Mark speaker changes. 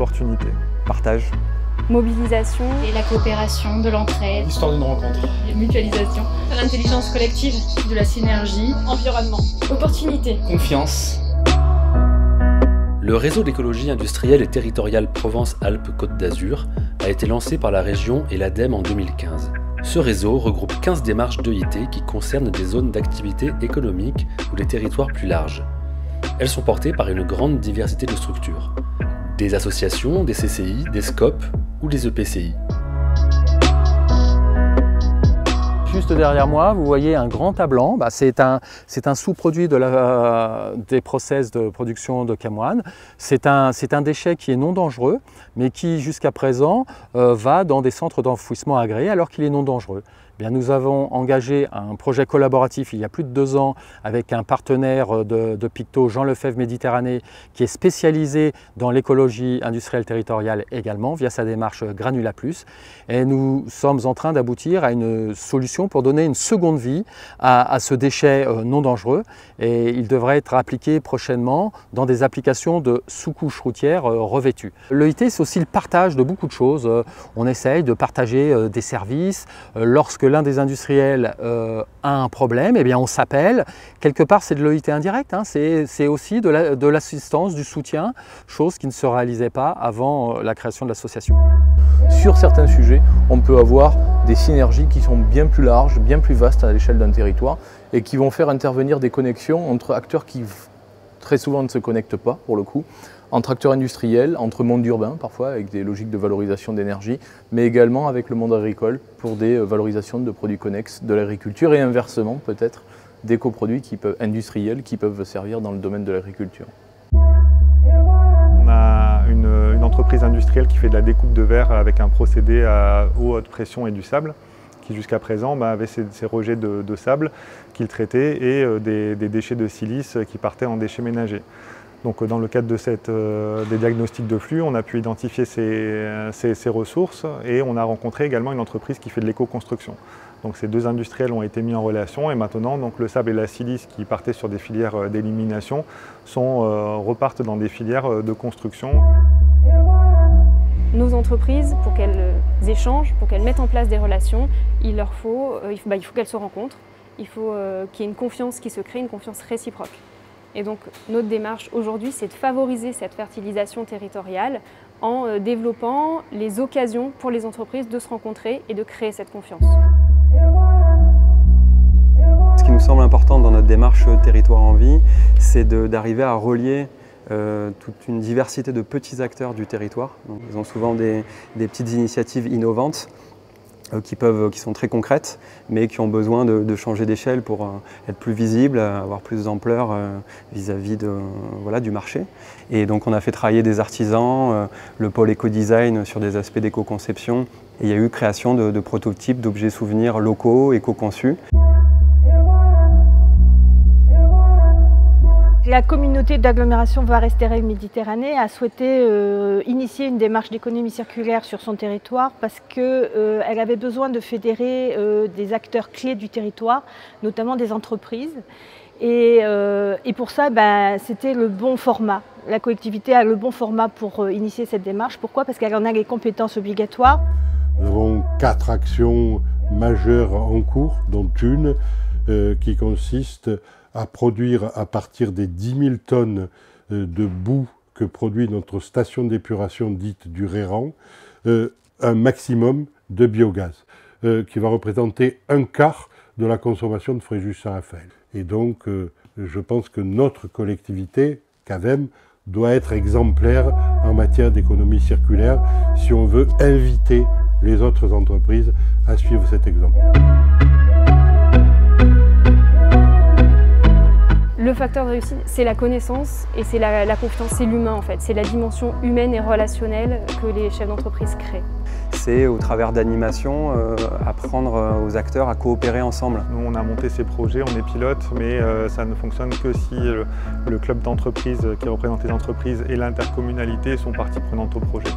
Speaker 1: Opportunité.
Speaker 2: Partage.
Speaker 3: Mobilisation.
Speaker 4: Et la coopération, de l'entraide.
Speaker 5: L'histoire d'une rencontre.
Speaker 4: Mutualisation. L'intelligence collective. De la synergie.
Speaker 3: Environnement. Opportunité.
Speaker 5: Confiance.
Speaker 6: Le réseau d'écologie industrielle et territoriale Provence-Alpes-Côte d'Azur a été lancé par la région et l'ADEME en 2015. Ce réseau regroupe 15 démarches d'EIT qui concernent des zones d'activité économique ou des territoires plus larges. Elles sont portées par une grande diversité de structures. Des associations, des CCI, des SCOP ou des EPCI.
Speaker 2: Juste derrière moi, vous voyez un grand tas blanc. C'est un sous-produit des process de production de camoine. C'est un déchet qui est non dangereux, mais qui jusqu'à présent va dans des centres d'enfouissement agréés alors qu'il est non dangereux. Eh bien, nous avons engagé un projet collaboratif il y a plus de 2 ans avec un partenaire de Picto, Jean Lefebvre Méditerranée, qui est spécialisé dans l'écologie industrielle territoriale également, via sa démarche Granula+. Et nous sommes en train d'aboutir à une solution pour donner une seconde vie à ce déchet non dangereux. Et il devrait être appliqué prochainement dans des applications de sous-couches routières revêtues. L'EIT, c'est aussi le partage de beaucoup de choses. On essaye de partager des services. Lorsque l'un des industriels a un problème, eh bien on s'appelle. Quelque part, c'est de l'EIT indirect, hein. C'est aussi de l'assistance, du soutien, chose qui ne se réalisait pas avant la création de l'association.
Speaker 5: Sur certains sujets, on peut avoir des synergies qui sont bien plus larges, bien plus vastes à l'échelle d'un territoire et qui vont faire intervenir des connexions entre acteurs qui très souvent ne se connectent pas pour le coup, entre acteurs industriels, entre monde urbain parfois avec des logiques de valorisation d'énergie, mais également avec le monde agricole pour des valorisations de produits connexes de l'agriculture et inversement peut-être des coproduits industriels qui peuvent servir dans le domaine de l'agriculture.
Speaker 1: On a une entreprise industrielle qui fait de la découpe de verre avec un procédé à eau haute pression et du sable, qui jusqu'à présent avait ces rejets de sable qu'il traitait et des déchets de silice qui partaient en déchets ménagers. Donc dans le cadre de des diagnostics de flux, on a pu identifier ces ressources et on a rencontré également une entreprise qui fait de l'éco-construction. Donc ces 2 industriels ont été mis en relation et maintenant donc, le sable et la silice qui partaient sur des filières d'élimination repartent dans des filières de construction.
Speaker 3: Nos entreprises, pour qu'elles échangent, pour qu'elles mettent en place des relations, il faut qu'elles se rencontrent. Il faut qu'il y ait une confiance qui se crée, une confiance réciproque. Et donc notre démarche aujourd'hui, c'est de favoriser cette fertilisation territoriale en développant les occasions pour les entreprises de se rencontrer et de créer cette confiance.
Speaker 2: Ce qui nous semble important dans notre démarche Territoire en Vie, c'est d'arriver à relier toute une diversité de petits acteurs du territoire. Donc, ils ont souvent des petites initiatives innovantes qui sont très concrètes, mais qui ont besoin de changer d'échelle pour être plus visibles, avoir plus d'ampleur vis-à-vis du marché. Et donc on a fait travailler des artisans, le pôle éco-design sur des aspects d'éco-conception. Et il y a eu création de prototypes d'objets souvenirs locaux, éco-conçus.
Speaker 7: La communauté d'agglomération Var-Estérel Méditerranée a souhaité initier une démarche d'économie circulaire sur son territoire parce qu'elle avait besoin de fédérer des acteurs clés du territoire, notamment des entreprises. Et pour ça, c'était le bon format. La collectivité a le bon format pour initier cette démarche. Pourquoi? Parce qu'elle en a les compétences obligatoires.
Speaker 8: Nous avons 4 actions majeures en cours, dont une qui consiste à produire à partir des 10 000 tonnes de boue que produit notre station d'épuration dite du Réran, un maximum de biogaz, qui va représenter 1/4 de la consommation de Fréjus-Saint-Raphaël. Et donc, je pense que notre collectivité, CAVEM, doit être exemplaire en matière d'économie circulaire si on veut inviter les autres entreprises à suivre cet exemple.
Speaker 3: Le facteur de réussite, c'est la connaissance et c'est la confiance, c'est l'humain en fait. C'est la dimension humaine et relationnelle que les chefs d'entreprise créent.
Speaker 2: C'est au travers d'animations apprendre aux acteurs à coopérer ensemble.
Speaker 1: Nous on a monté ces projets, on est pilote, mais ça ne fonctionne que si le club d'entreprise qui représente les entreprises et l'intercommunalité sont partie prenante au projet.